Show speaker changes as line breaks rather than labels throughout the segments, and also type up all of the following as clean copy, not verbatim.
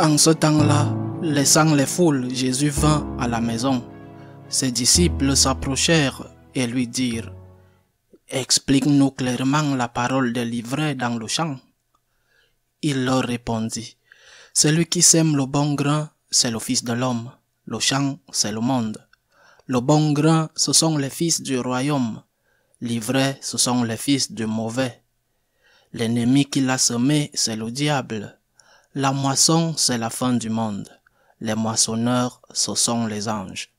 En ce temps-là, laissant les foules, Jésus vint à la maison. Ses disciples s'approchèrent et lui dirent: « Explique-nous clairement la parole des livrets dans le champ. » Il leur répondit: « Celui qui sème le bon grain, c'est le Fils de l'homme. Le champ, c'est le monde. Le bon grain, ce sont les fils du royaume. L'ivraie, ce sont les fils du mauvais. L'ennemi qui l'a semé, c'est le diable. La moisson, c'est la fin du monde. Les moissonneurs, ce sont les anges.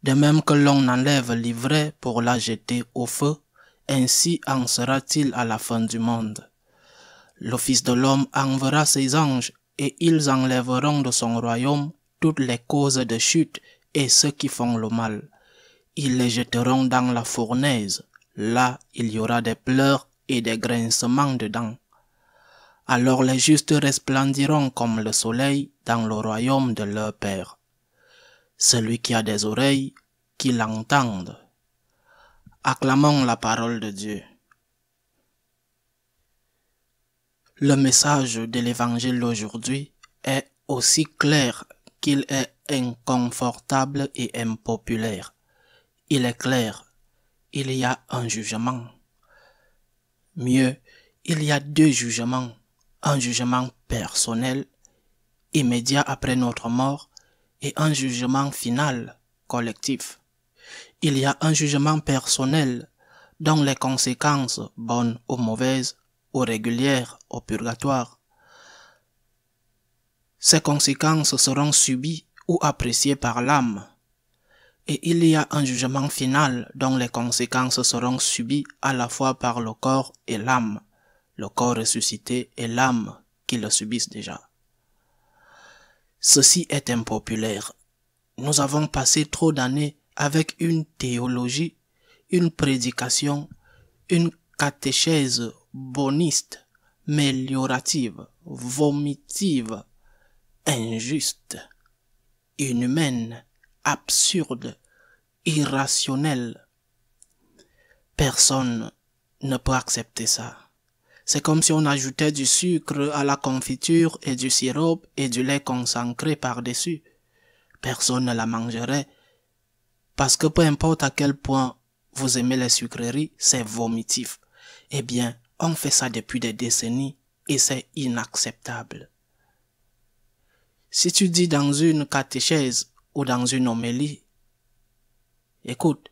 De même que l'on enlève l'ivraie pour la jeter au feu, ainsi en sera-t-il à la fin du monde. Le Fils de l'homme enverra ses anges, et ils enlèveront de son royaume toutes les causes de chute et ceux qui font le mal. Ils les jetteront dans la fournaise. Là, il y aura des pleurs et des grincements de dents. Alors les justes resplendiront comme le soleil dans le royaume de leur Père. Celui qui a des oreilles, qu'il entende. Acclamons la parole de Dieu. Le message de l'Évangile d'aujourd'hui est aussi clair qu'il est inconfortable et impopulaire. Il est clair, il y a un jugement. Mieux, il y a deux jugements. Un jugement personnel, immédiat après notre mort, et un jugement final, collectif. Il y a un jugement personnel dont les conséquences, bonnes ou mauvaises, ou régulières au purgatoire. Ces conséquences seront subies ou appréciées par l'âme. Et il y a un jugement final dont les conséquences seront subies à la fois par le corps et l'âme, le corps ressuscité et l'âme qui le subissent déjà. Ceci est impopulaire. Nous avons passé trop d'années avec une théologie, une prédication, une catéchèse boniste, méliorative, vomitive, injuste, inhumaine, absurde, irrationnelle. Personne ne peut accepter ça. C'est comme si on ajoutait du sucre à la confiture et du sirop et du lait concentré par-dessus. Personne ne la mangerait parce que peu importe à quel point vous aimez les sucreries, c'est vomitif. Eh bien, on fait ça depuis des décennies et c'est inacceptable. Si tu dis dans une catéchèse ou dans une homélie, écoute,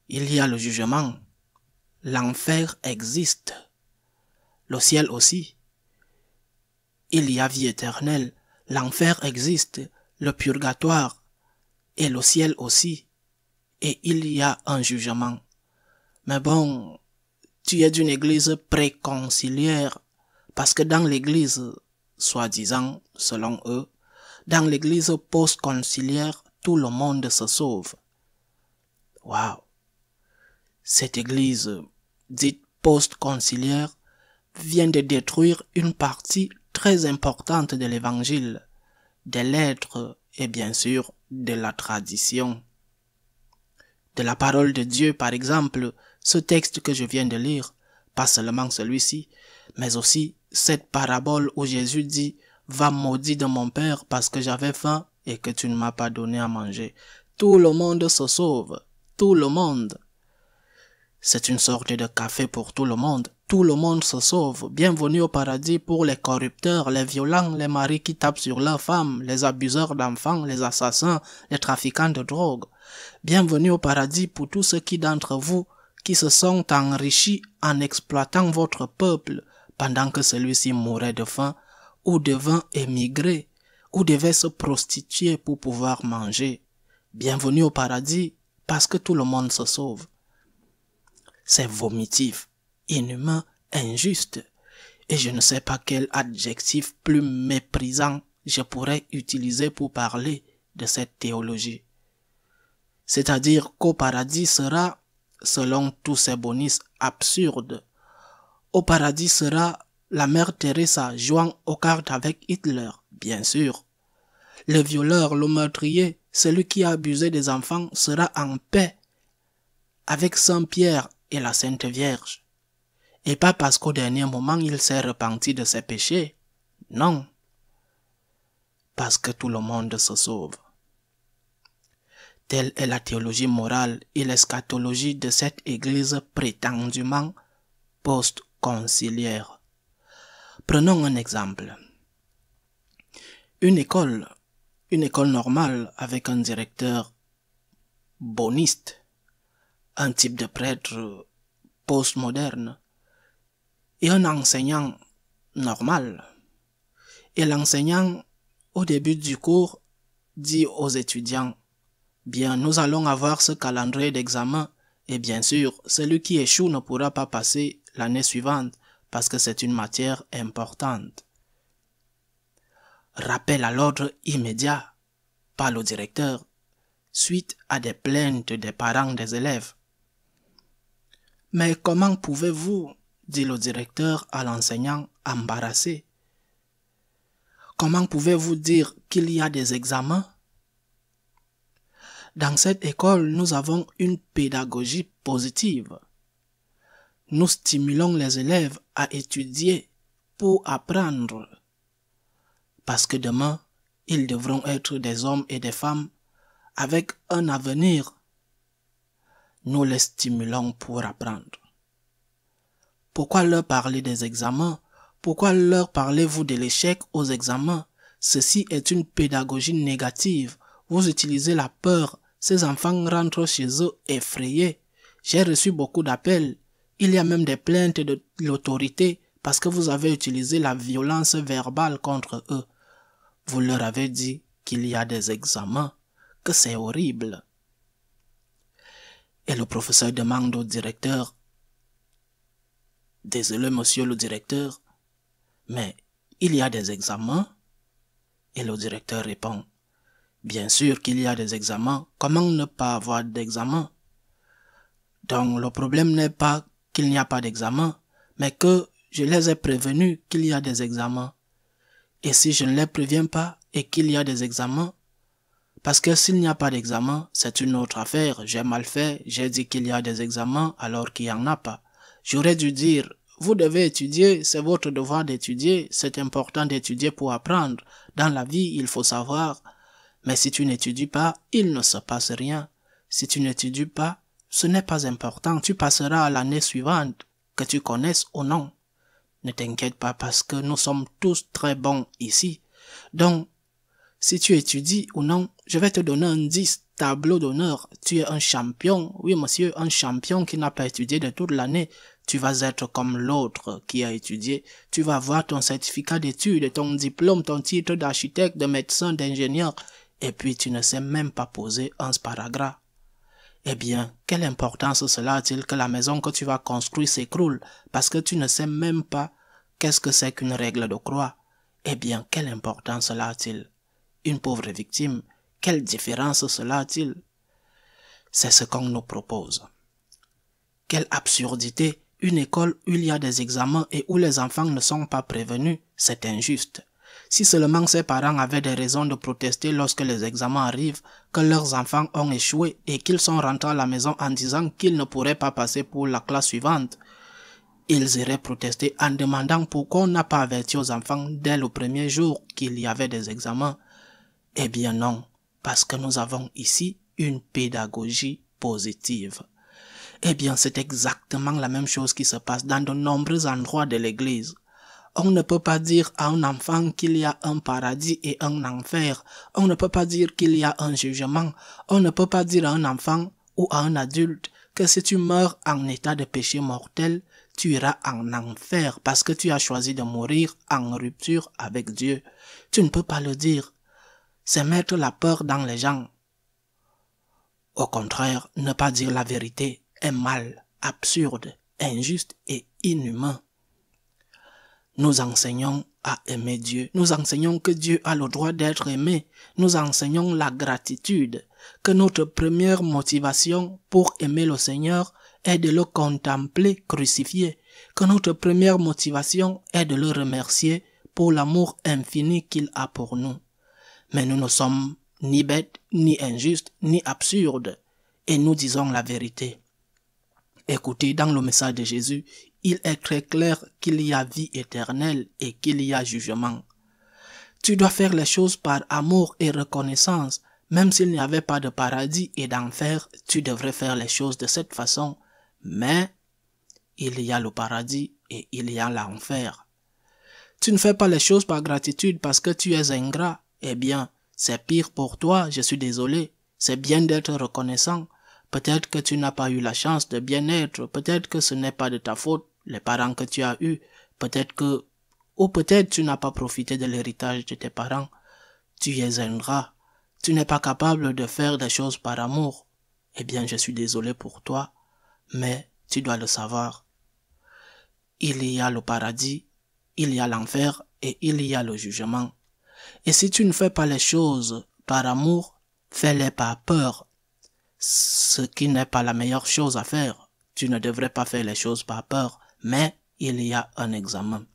il y a le jugement, l'enfer existe, le ciel aussi, il y a vie éternelle, l'enfer existe, le purgatoire et le ciel aussi, et il y a un jugement. Mais bon, tu es d'une église préconciliaire, parce que dans l'église, soi-disant, selon eux, dans l'église post-conciliaire, tout le monde se sauve. Waouh! Cette église dite post-conciliaire vient de détruire une partie très importante de l'évangile, des lettres et bien sûr de la tradition. De la parole de Dieu, par exemple, ce texte que je viens de lire, pas seulement celui-ci, mais aussi cette parabole où Jésus dit « Va maudit de mon Père parce que j'avais faim et que tu ne m'as pas donné à manger. » Tout le monde se sauve, tout le monde. C'est une sorte de café pour tout le monde. Tout le monde se sauve. Bienvenue au paradis pour les corrupteurs, les violents, les maris qui tapent sur leurs femmes, les abuseurs d'enfants, les assassins, les trafiquants de drogue. Bienvenue au paradis pour tous ceux d'entre vous qui se sont enrichis en exploitant votre peuple pendant que celui-ci mourait de faim ou devant émigrer ou devait se prostituer pour pouvoir manger. Bienvenue au paradis parce que tout le monde se sauve. C'est vomitif, inhumain, injuste, et je ne sais pas quel adjectif plus méprisant je pourrais utiliser pour parler de cette théologie. C'est-à-dire qu'au paradis sera, selon tous ces bonus absurdes, au paradis sera la mère Teresa jouant aux cartes avec Hitler, bien sûr. Le violeur, le meurtrier, celui qui a abusé des enfants sera en paix avec Saint-Pierre et la Sainte Vierge. Et pas parce qu'au dernier moment il s'est repenti de ses péchés. Non. parce que tout le monde se sauve. Telle est la théologie morale et l'eschatologie de cette église prétendument post-conciliaire. Prenons un exemple. Une école normale avec un directeur boniste, un type de prêtre postmoderne et un enseignant normal. Et l'enseignant, au début du cours, dit aux étudiants: bien, nous allons avoir ce calendrier d'examen et bien sûr, celui qui échoue ne pourra pas passer l'année suivante parce que c'est une matière importante. Rappel à l'ordre immédiat par le directeur suite à des plaintes des parents des élèves. Mais comment pouvez-vous, dit le directeur à l'enseignant embarrassé, comment pouvez-vous dire qu'il y a des examens? Dans cette école, nous avons une pédagogie positive. Nous stimulons les élèves à étudier pour apprendre. Parce que demain, ils devront être des hommes et des femmes avec un avenir. Nous les stimulons pour apprendre. Pourquoi leur parler des examens? Pourquoi leur parlez-vous de l'échec aux examens? Ceci est une pédagogie négative. Vous utilisez la peur. Ces enfants rentrent chez eux effrayés. J'ai reçu beaucoup d'appels. Il y a même des plaintes de l'autorité parce que vous avez utilisé la violence verbale contre eux. Vous leur avez dit qu'il y a des examens, que c'est horrible. Et le professeur demande au directeur: désolé monsieur le directeur, mais il y a des examens? Et le directeur répond: bien sûr qu'il y a des examens, comment ne pas avoir d'examen? Donc le problème n'est pas qu'il n'y a pas d'examen, mais que je les ai prévenus qu'il y a des examens. Et si je ne les préviens pas et qu'il y a des examens, parce que s'il n'y a pas d'examen, c'est une autre affaire. J'ai mal fait, j'ai dit qu'il y a des examens alors qu'il n'y en a pas. J'aurais dû dire: vous devez étudier, c'est votre devoir d'étudier, c'est important d'étudier pour apprendre. Dans la vie, il faut savoir. Mais si tu n'étudies pas, il ne se passe rien. Si tu n'étudies pas, ce n'est pas important. Tu passeras à l'année suivante, que tu connaisses ou non. Ne t'inquiète pas parce que nous sommes tous très bons ici. Donc, si tu étudies ou non, je vais te donner un 10 tableau d'honneur. Tu es un champion. Oui, monsieur, un champion qui n'a pas étudié de toute l'année. Tu vas être comme l'autre qui a étudié. Tu vas avoir ton certificat d'études, ton diplôme, ton titre d'architecte, de médecin, d'ingénieur. Et puis tu ne sais même pas poser un sparadrap. Eh bien, quelle importance cela a-t-il que la maison que tu vas construire s'écroule parce que tu ne sais même pas qu'est-ce que c'est qu'une règle de croix? Eh bien, quelle importance cela a-t-il? Une pauvre victime, quelle différence cela a-t-il? C'est ce qu'on nous propose. Quelle absurdité! Une école où il y a des examens et où les enfants ne sont pas prévenus, c'est injuste. Si seulement ces parents avaient des raisons de protester lorsque les examens arrivent, que leurs enfants ont échoué et qu'ils sont rentrés à la maison en disant qu'ils ne pourraient pas passer pour la classe suivante, ils iraient protester en demandant pourquoi on n'a pas averti aux enfants dès le premier jour qu'il y avait des examens. Eh bien non, parce que nous avons ici une pédagogie positive. Eh bien c'est exactement la même chose qui se passe dans de nombreux endroits de l'église. On ne peut pas dire à un enfant qu'il y a un paradis et un enfer. On ne peut pas dire qu'il y a un jugement. On ne peut pas dire à un enfant ou à un adulte que si tu meurs en état de péché mortel, tu iras en enfer parce que tu as choisi de mourir en rupture avec Dieu. Tu ne peux pas le dire. C'est mettre la peur dans les gens. Au contraire, ne pas dire la vérité est mal, absurde, injuste et inhumain. Nous enseignons à aimer Dieu. Nous enseignons que Dieu a le droit d'être aimé. Nous enseignons la gratitude, que notre première motivation pour aimer le Seigneur est de le contempler crucifié, que notre première motivation est de le remercier pour l'amour infini qu'il a pour nous. Mais nous ne sommes ni bêtes, ni injustes, ni absurdes, et nous disons la vérité. Écoutez, dans le message de Jésus, il est très clair qu'il y a vie éternelle et qu'il y a jugement. Tu dois faire les choses par amour et reconnaissance. Même s'il n'y avait pas de paradis et d'enfer, tu devrais faire les choses de cette façon. Mais il y a le paradis et il y a l'enfer. Tu ne fais pas les choses par gratitude parce que tu es ingrat. Eh bien, c'est pire pour toi, je suis désolé. C'est bien d'être reconnaissant. Peut-être que tu n'as pas eu la chance de bien être. Peut-être que ce n'est pas de ta faute, les parents que tu as eus. Ou peut-être tu n'as pas profité de l'héritage de tes parents. Tu es ingrat. Tu n'es pas capable de faire des choses par amour. Eh bien, je suis désolé pour toi, mais tu dois le savoir. Il y a le paradis, il y a l'enfer et il y a le jugement. Et si tu ne fais pas les choses par amour, fais-les par peur. Ce qui n'est pas la meilleure chose à faire. Tu ne devrais pas faire les choses par peur, mais il y a un examen.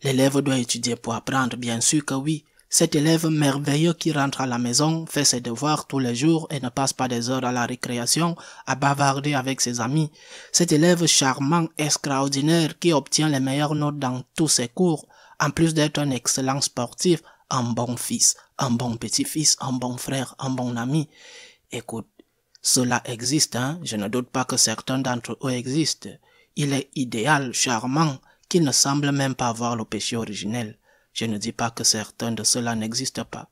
L'élève doit étudier pour apprendre, bien sûr que oui. Cet élève merveilleux qui rentre à la maison, fait ses devoirs tous les jours et ne passe pas des heures à la récréation à bavarder avec ses amis. Cet élève charmant, extraordinaire, qui obtient les meilleures notes dans tous ses cours, en plus d'être un excellent sportif, un bon fils, un bon petit-fils, un bon frère, un bon ami. Écoute, cela existe, hein? Je ne doute pas que certains d'entre eux existent. Il est idéal, charmant, qu'il ne semble même pas avoir le péché originel. Je ne dis pas que certains de ceux-là n'existent pas.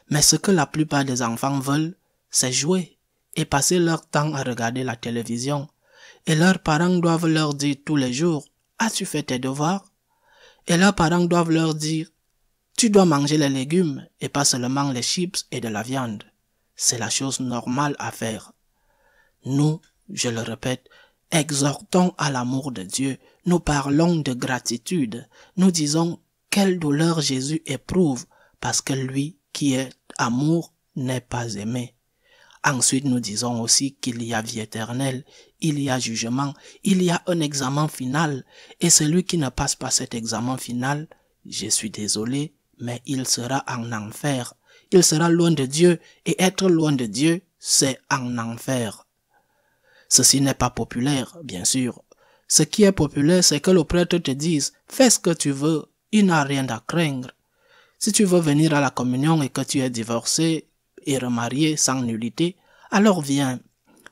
Mais ce que la plupart des enfants veulent, c'est jouer et passer leur temps à regarder la télévision. Et leurs parents doivent leur dire tous les jours, « As-tu fait tes devoirs ?» Et leurs parents doivent leur dire, « Tu dois manger les légumes et pas seulement les chips et de la viande. » C'est la chose normale à faire. Nous, je le répète, exhortons à l'amour de Dieu. Nous parlons de gratitude. Nous disons quelle douleur Jésus éprouve parce que lui qui est amour n'est pas aimé. Ensuite, nous disons aussi qu'il y a vie éternelle, il y a jugement, il y a un examen final. Et celui qui ne passe pas cet examen final, je suis désolé, mais il sera en enfer. Il sera loin de Dieu et être loin de Dieu, c'est en enfer. Ceci n'est pas populaire, bien sûr. Ce qui est populaire, c'est que le prêtre te dise « Fais ce que tu veux, il n'a rien à craindre. » Si tu veux venir à la communion et que tu es divorcé et remarié sans nullité, alors viens.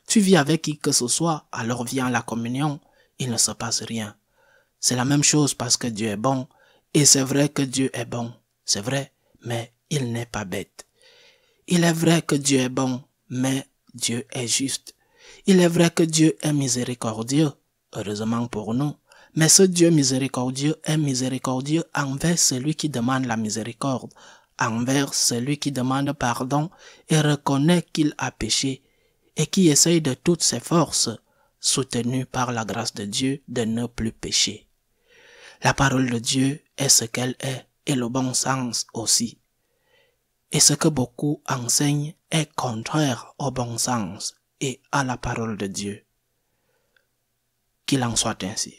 Tu vis avec qui que ce soit, alors viens à la communion, il ne se passe rien. C'est la même chose parce que Dieu est bon, et c'est vrai que Dieu est bon, c'est vrai, mais il n'est pas bête. Il est vrai que Dieu est bon, mais Dieu est juste. Il est vrai que Dieu est miséricordieux, heureusement pour nous, mais ce Dieu miséricordieux est miséricordieux envers celui qui demande la miséricorde, envers celui qui demande pardon et reconnaît qu'il a péché et qui essaye de toutes ses forces, soutenu par la grâce de Dieu, de ne plus pécher. La parole de Dieu est ce qu'elle est et le bon sens aussi. Et ce que beaucoup enseignent est contraire au bon sens et à la parole de Dieu. Qu'il en soit ainsi.